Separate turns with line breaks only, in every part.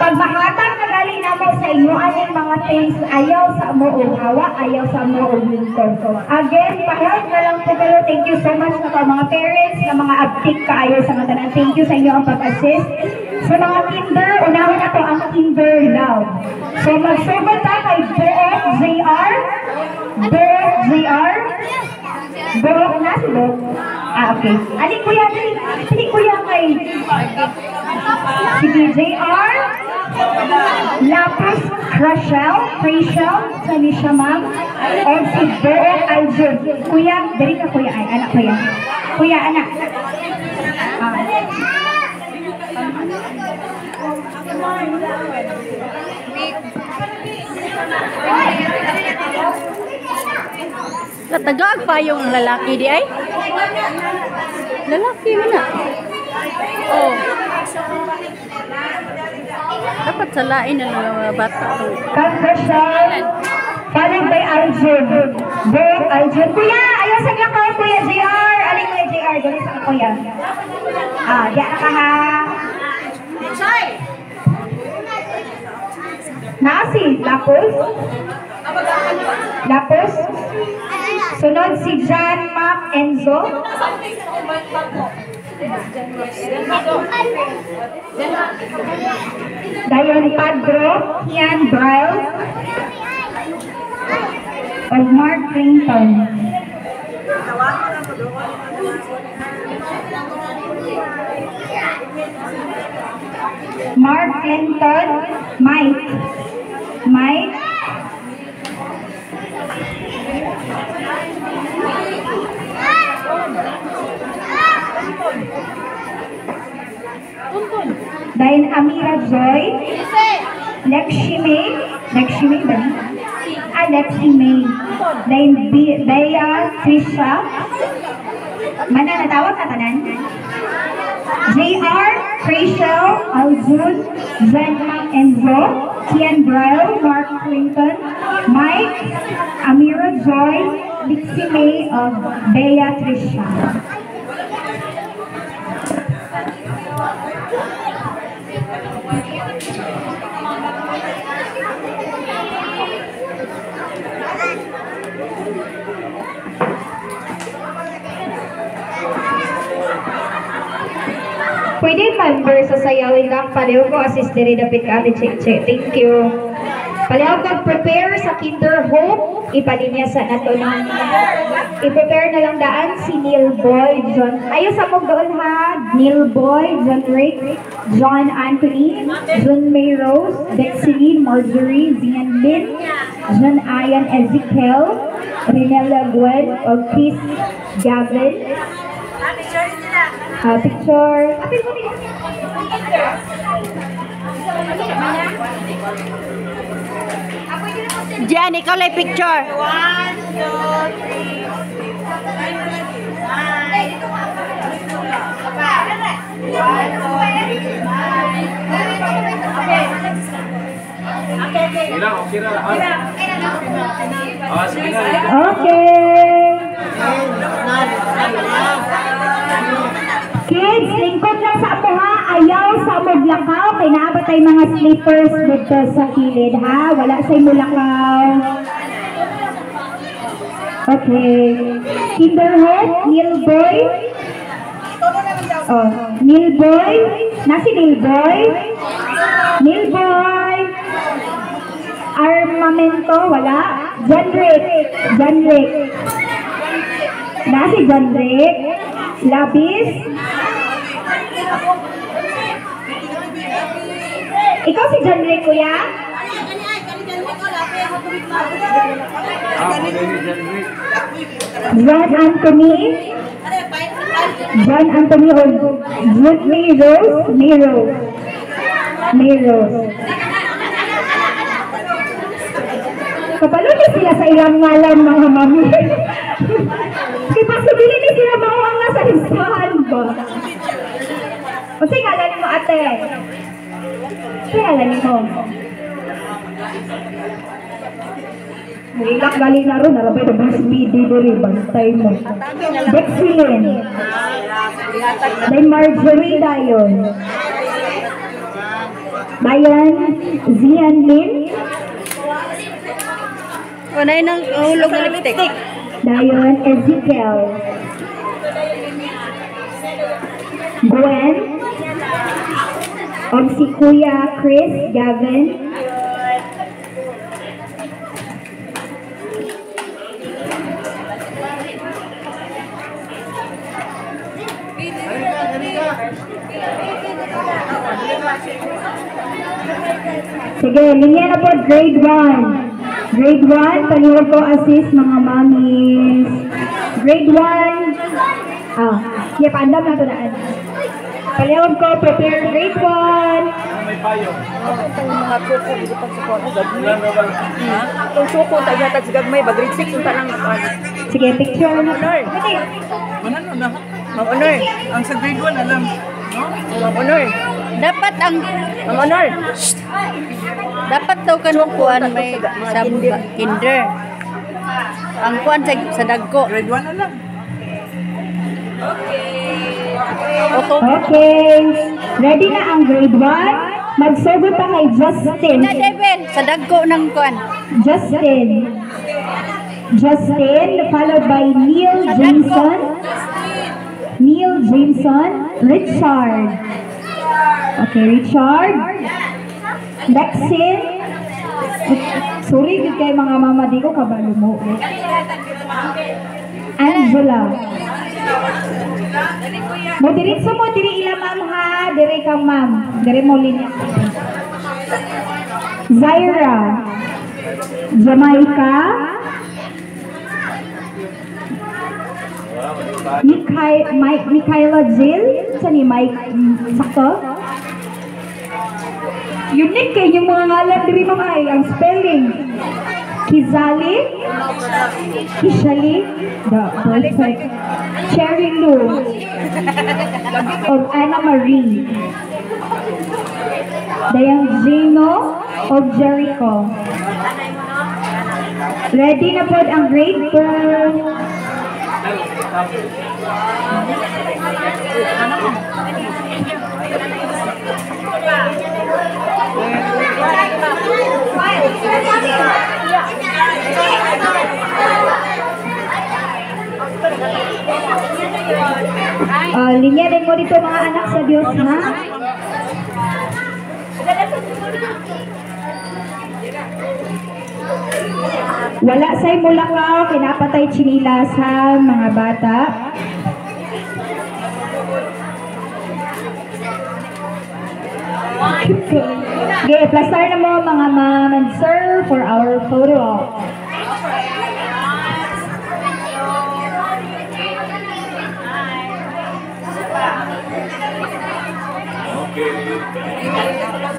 Pagmahatag na galing na mo sa inyo aning mga things, ayaw sa mo o hawa, ayaw sa mo o winter. Again, pa-help na lang po kayo. Thank you so much sa mga parents, sa mga abtik kaayo sa mga tanan. Thank you sa inyo ang pag-assist. Sa mga kinder, unahon na to ang kinder love. So mag-sugot ta kay Book JR. Book JR. Book na si Book. Okay. Ali kuya kay sige JR. Lapis Rachel, sa ni siya ma'am. O si Book Aljun. Kuya, dari ka kuya ay anak kuya. Kuya anak.
Natagag pa yung lalaki di ay? Lalaki mo na. Oh. Dapat salain na ng mga bata.
Conversation. Paling by Arjun. Book Arjun. Kuya, ayaw sa ko kuya JR. Aling kuya JR. Galing sa kuya. Diyan ka ha. Nasi, Lapos. Lapos. Sunod si John Mac Enzo. Dayon Padro, Ian Bryle. Of Mark Clinton. Mark Clinton, Mike. Dahil Amira Joy, Lexi May, dahil Bea Trisha, mana natawag ka tanan? JR, Rachel, Aljun, Zenma Enzo, Kian Bryle, Mark Clinton, Mike, Amira Joy, Lexi May of Bea Trisha. Pwede member sa sayawin lang. Pareho ko assist diri dapit ka ati check. Thank you. Pareho kag prepare sa Kinder Hope. Ipalinya sa nato ng i-prepare na lang daan si Neil Boy, John. Ayo sa mong doon ha. Neil Boy, John Rick, John Anthony, John May Rose, Dexeline, Marjorie, Zian Lin, John Ian Ezekiel, Rinella Gwen, o Chris Gavin. Picture.
Diyan, ikaw lang picture.
1, 2, 3.
Kids, lingkod lang sa amo ha. Ayaw sa amog lakaw. Kaya naabot tayo mga slippers dito sa kilid ha. Wala sa imo lakaw. Okay. Kinder Hope, Neil Boy. Neil Boy. Nasi Neil Boy. Neil Boy. Armamento, wala. John Rick. Nasi John Rick. Labis. Ikaw si John Rick, kuya? John Anthony o Jude May Rose. Kapalo niyo sila sa ilang ngalan, mga mami. Kasi possibility sila mauang nga sa listahan ba? Kasi ngalan mo, ate. Kasi ngalan mo. Ilak galing na ron, narabay na bang speedy diri, bantay mo. Dexeline. Then Marjorie dayon. Bayan Zian Lin.
Kunay ng hulog na lipstick.
Dayon Ezekiel. Gwen. Og si Kuya Chris Gavin. Sige, linya na po grade 1. Grade 1, paniwag ko assist mga mommies. Grade 1. Paandam na ito daan. Paniwag ko prepare grade 1.
May payo.
Mga suko, dito pag suko.
Ilan na ba?
Itong suko, tayo natag sa gagmay, ba grade 6, unta lang.
Sige, picture na.
Manano na?
Ma'am Honor.
Ang sa grade 1, alam. No?
Ma'am Honor. Dapat ang... Ma'am Honor. Dapat daw kanong kuan may sa kinder. Ang kuan sa dagko.
Grade 1 na lang.
Okay. Ready na ang grade 1. Magsugot pa kay Justin.
Na Devil, sa dagko ng kuan.
Justin. Justin, followed by Neil Jameson. Neil Jameson. Richard. Okay, Richard. Lexin. Sorry, good kay mga mama di ko kabalo mo. Angela. Mo diritso mo, diri ila ma'am ha. Diri kang ma'am. Diri mo linya. Zaira. Jamaica. Michaela Jill. Saan ni Mike? Sakto? Unique kayo yung mga ngalan diri ma'am ay. Ang spelling. Kizali. Kishali. The perfect. Cherry Lou. Of Anna Marie. Dayang Gino of Jericho. Ready na po ang grade 2. Linya din mo dito mga anak sa Diyos, ha? Wala say mulakaw, kinapatay chinilas ha, mga bata. Okay, plaster na mo mga ma'am and sir for our photo op.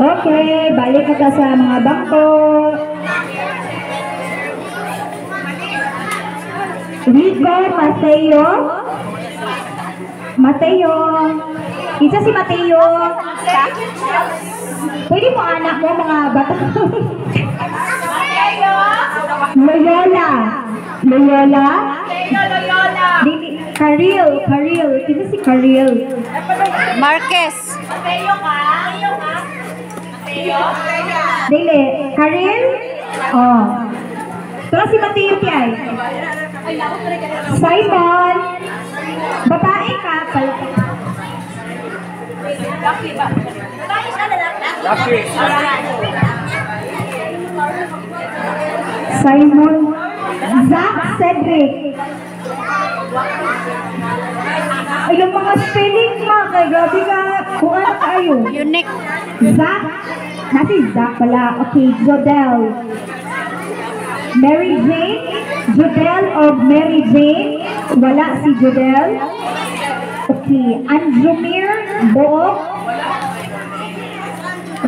Okay, balik ka sa mga bangko. Rico Mateo. Mateo. Isa si Mateo. Pwede mo anak mo mga bata. Loyola. Loyola. Karil. Isa si Karil.
Marquez.
Dili. Karil. Oh. Pero si Mateo kay. Simon. Babae ka.
Lucky.
Simon. Zach Cedric. Ay, yung mga spelling mo. Kay grabe ka. Kung ano kayo.
Unique.
Zach. Nasi Zach pala. Okay, Jodel. Mary Jane. Jodel of Mary Jane. Wala si Jodel. Okay. Anjumir Book.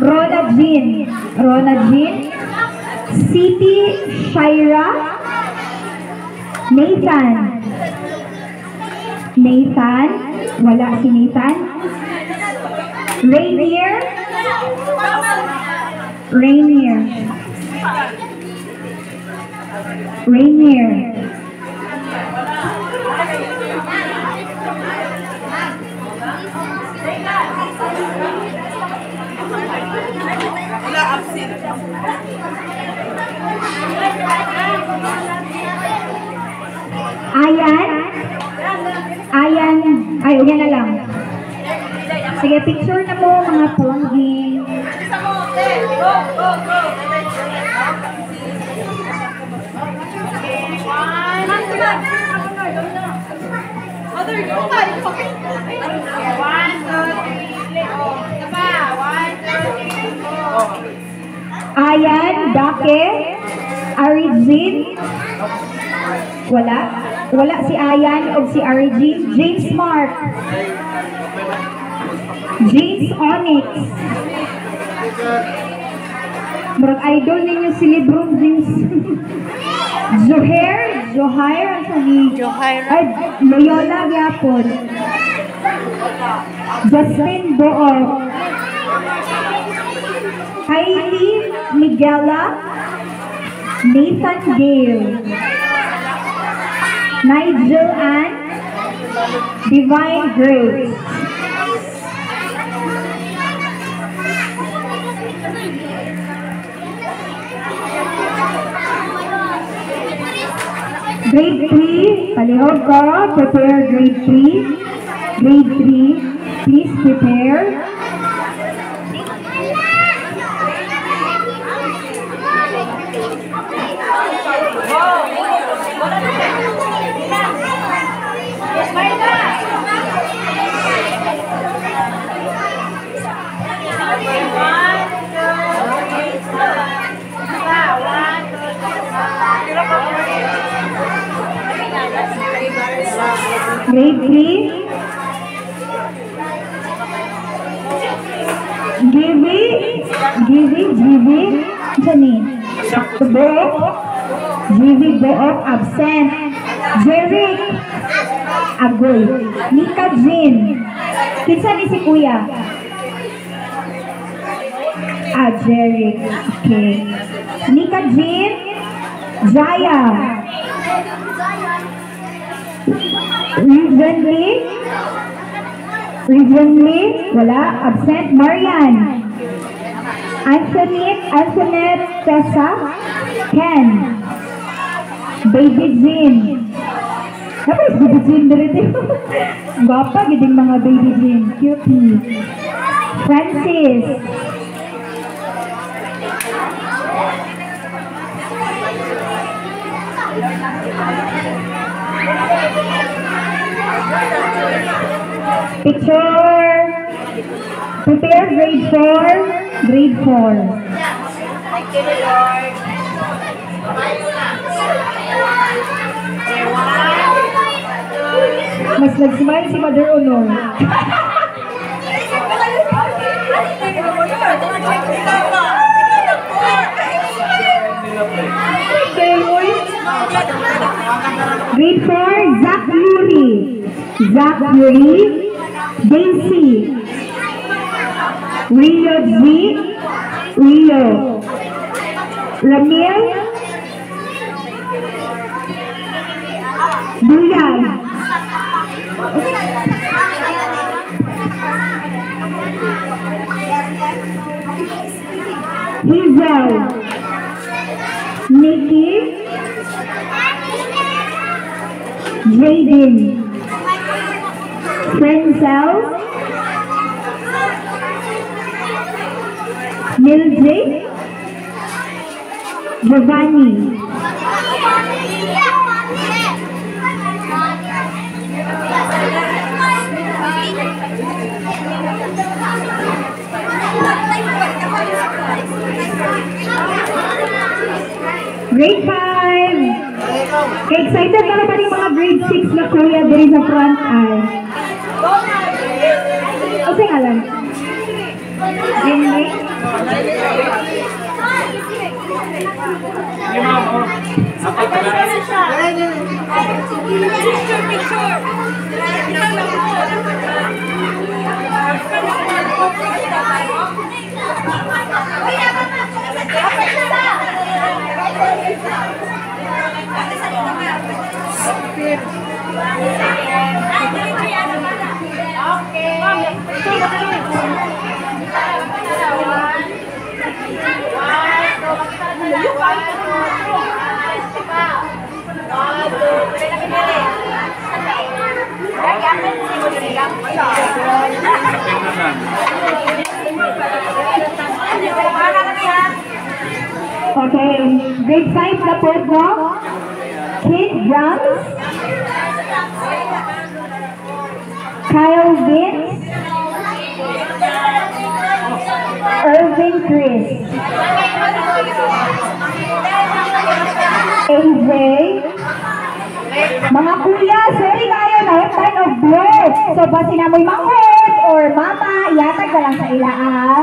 Rona Jean. City Shaira. Nathan. Wala si Nathan. Rainier. Ayan. Ayan. Ay, yan na lang. Sige, picture na mo mga pogi. Ayan, Dake, Arijin. Wala. Wala si Ayan o si Arijin. James Mark. James Onyx. Murag idol ninyo si Lebron James. Johair, ang sani.
Johaira.
Ay, Loyola Yapon. Justin Boor. Hailey Miguela. Nathan Gale. Nigel Ann. Divine Grace. Grade 3, palihog ko, prepare grade 3. Grade 3, please prepare. Grade 3. Gibi. Sani. Book. Gibi Book, absent. Jeric. Agoy. Nika Jean. Kinsa ni si Kuya? Jeric. Okay. Nika Jean. Jaya. Recently, wala, absent. Marian. Antoinette, Tessa, Ken. Baby Jean. Dapat Baby Jean dito. Gwapa, giding mga Baby Jean. Cutie. Francis. Picture. Prepare grade 4. Grade 4. Mas nag-smile si Mother Honor. Grade 4, Zach Yuri, Daisy, Rio Z, Rio, Ramil, Duyan, Hazel, Nikki, Jaden, Frenzel, Mildred, Giovanni, Grade 5. Excited na ba yung mga grade 6 na kuya diri sa front eye? O sa ngalan? Jinli? Okay. Okay, grade 5 na po no? Kid Drums, Kyle Vince, Irvin Chris, AJ, mga kuya, sorry kayo na kind of blow. So ba sinamoy manghod or mama, iatag ka lang sa ila ah.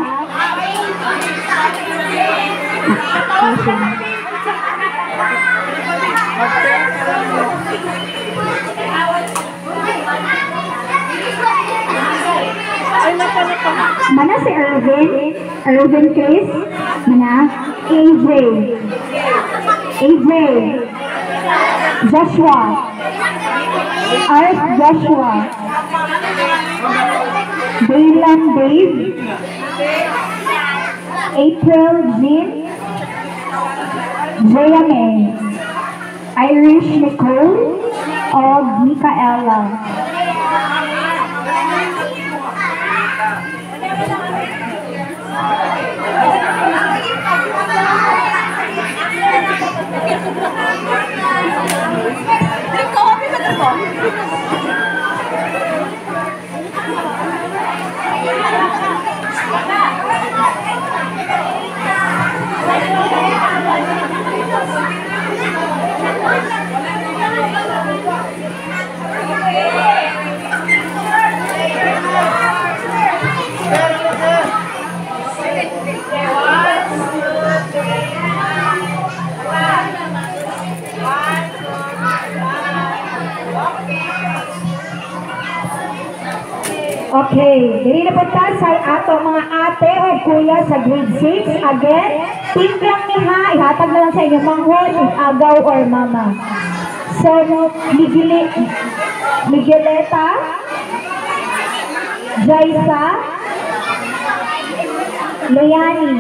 Mana si Irvin Chris, mana AJ, Joshua, Art Joshua, Daylan Dave, April Jean, Jaya May, Irish Nicole, o Micaela. Okay, dili na punta sa ato mga ate o kuya sa grade 6. Again, team lang ni ha, ihatag na lang sa inyong manghod, agaw or mama. So, Migueleta, Jaisa, Leani,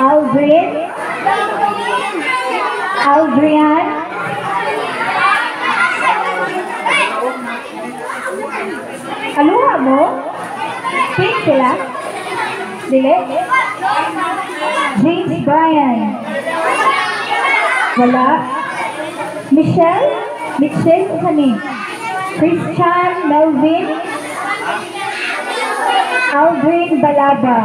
Aldrian, Aluha mo? Pink sila? Dili? James Bryan. Wala. Michelle kani. Christian Melvin. Aldrin Balaba.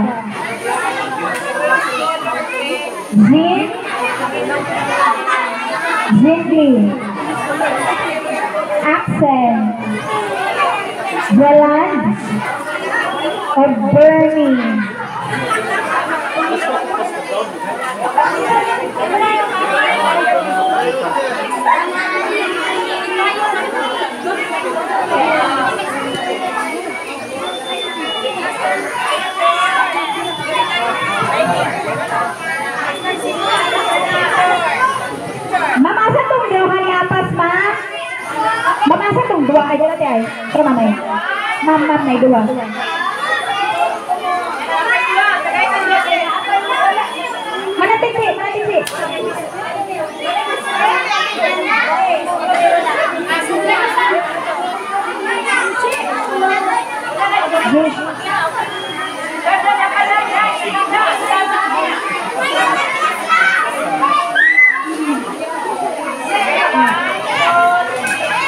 Zingli. Axel. Yolande or Bernie. Mamasa tong dua kali apas ma. Mamasa tong dua aja nanti ay. Pero mamay. Mamam na dua. Mana titi?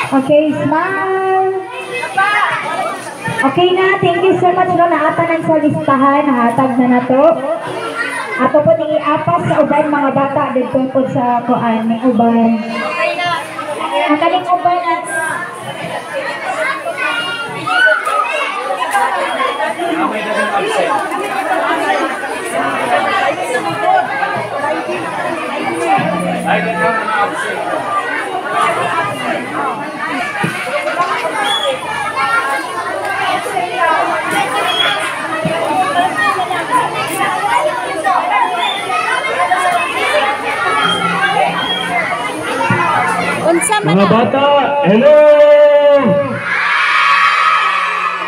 Okay, smile. Okay na, thank you so much no, naatanan sa listahan, nahatag na to. Ato po ni apas sa uban mga bata dito po sa kuan ni uban. Ang kaling uban at
mga bata, hello!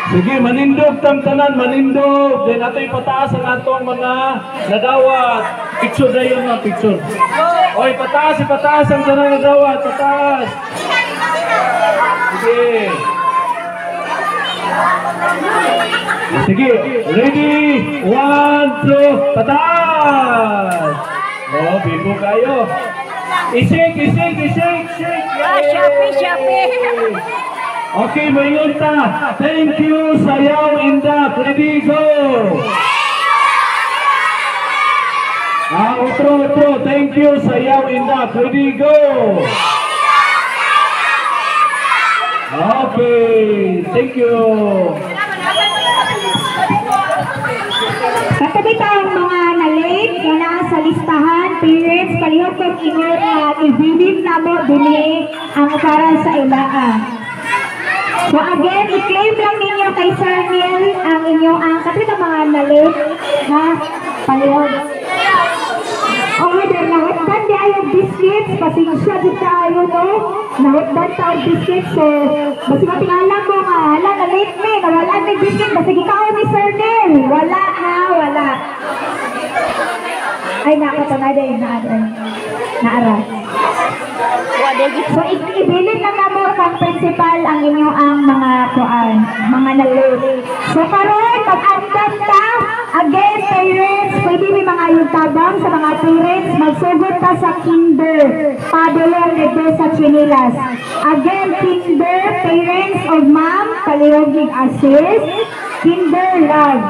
Sige, manindog tang tanan, manindog. Then ato ipataas ang atong mga nadawat. Picture na yun mga picture. Oy, ipataas ang tanan nadawat, pataas. Sige. Sige, ready? 1, 2, pataas! Oh, bibo kayo. Isik! Okay, mayon ta. Thank you, Sayaw Indak. Ready, go! Otro. Thank you, Sayaw Indak. Ready, go! Okay, thank you.
Katabi ang mga na-late nga naa sa listahan, parents, palihog kong ingon na i-bilin na mo dini ang para sa ilaan. So again, i-claim lang ninyo kay Sir Neil ang inyong katabi ng mga na-late na palihog. Order, nahutdan di ayong biscuits, pasensya di tayo, no? Nahutdan tayo biscuits, so basi matingala ko nga, hala, na-late me, nawala may biscuit, basi ikaw ni Sir Neil, wala. Ay, nakatanay din, naaras. So, ibilin lang na mo kang principal ang inyong mga mga na-late. So, karon pag-andan ka, again, parents, pwede may mga ayutabang sa mga parents, magsugod ka sa kinder, padulong nito sa chinilas. Again, kinder, parents of ma'am, palihog assist, kinder love.